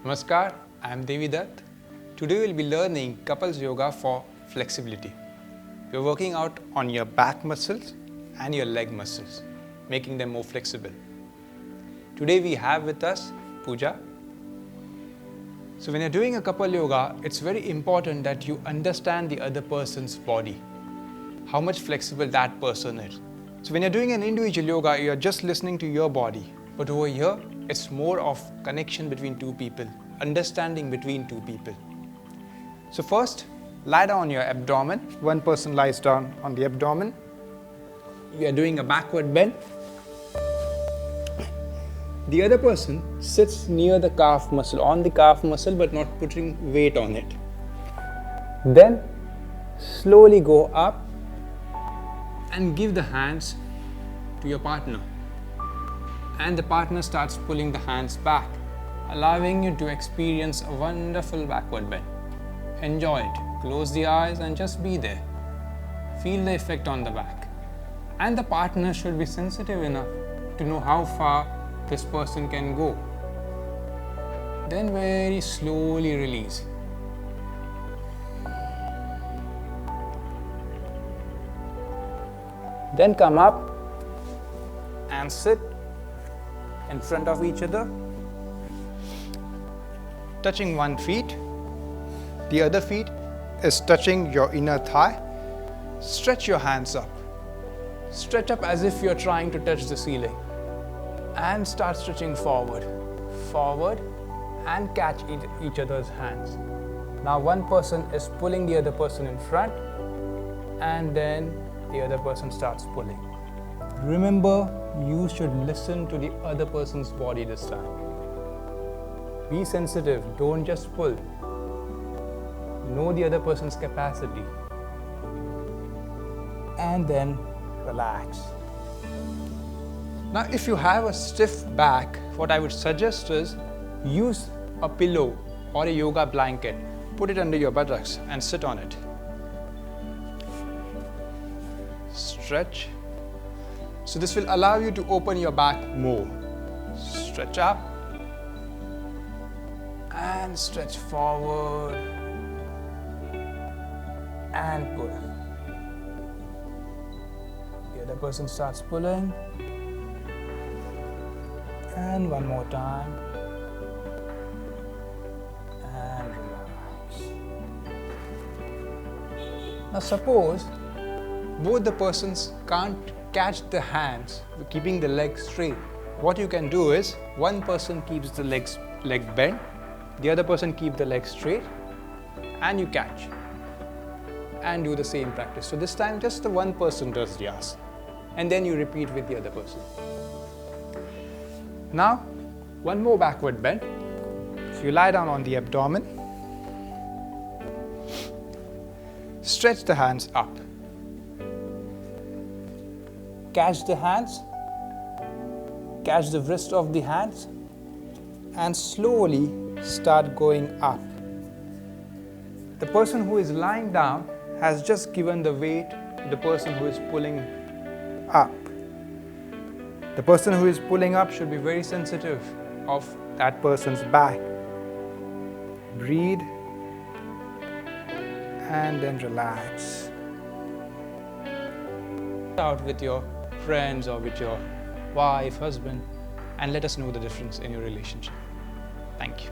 Namaskar, I am Devidatta. Today we will be learning couples yoga for flexibility. We are working out on your back muscles and your leg muscles, making them more flexible. Today we have with us Pooja. So when you're doing a couple yoga, it's very important that you understand the other person's body, how much flexible that person is. So when you're doing an individual yoga, you're just listening to your body. But over here, it's more of connection between two people, understanding between two people. So first, lie down on your abdomen. One person lies down on the abdomen. We are doing a backward bend. The other person sits near the calf muscle, on the calf muscle, but not putting weight on it. Then slowly go up and give the hands to your partner. And the partner starts pulling the hands back, allowing you to experience a wonderful backward bend. Enjoy it. Close the eyes and just be there. Feel the effect on the back. And the partner should be sensitive enough to know how far this person can go. Then very slowly release. Then come up and sit in front of each other, touching one feet. The other feet is touching your inner thigh. Stretch your hands up. Stretch up as if you're trying to touch the ceiling. And start stretching forward. Forward and catch each other's hands. Now one person is pulling the other person in front, and then the other person starts pulling. Remember, you should listen to the other person's body this time. Be sensitive, don't just pull. Know the other person's capacity. And then relax. Now, if you have a stiff back, what I would suggest is use a pillow or a yoga blanket. Put it under your buttocks and sit on it. Stretch. So this will allow you to open your back more. Stretch up and stretch forward and pull. The other person starts pulling. And one more time. And relax. Now suppose both the persons can't catch the hands, keeping the legs straight. What you can do is, one person keeps the leg bent, the other person keep the legs straight, and you catch. And do the same practice. So this time just the one person does the asana. And then you repeat with the other person. Now, one more backward bend. So you lie down on the abdomen. Stretch the hands up. Catch the hands, catch the wrist of the hands, and slowly start going up. The person who is lying down has just given the weight to the person who is pulling up. The person who is pulling up should be very sensitive of that person's back. Breathe and then relax. Out with your friends or with your wife, husband, and let us know the difference in your relationship. Thank you.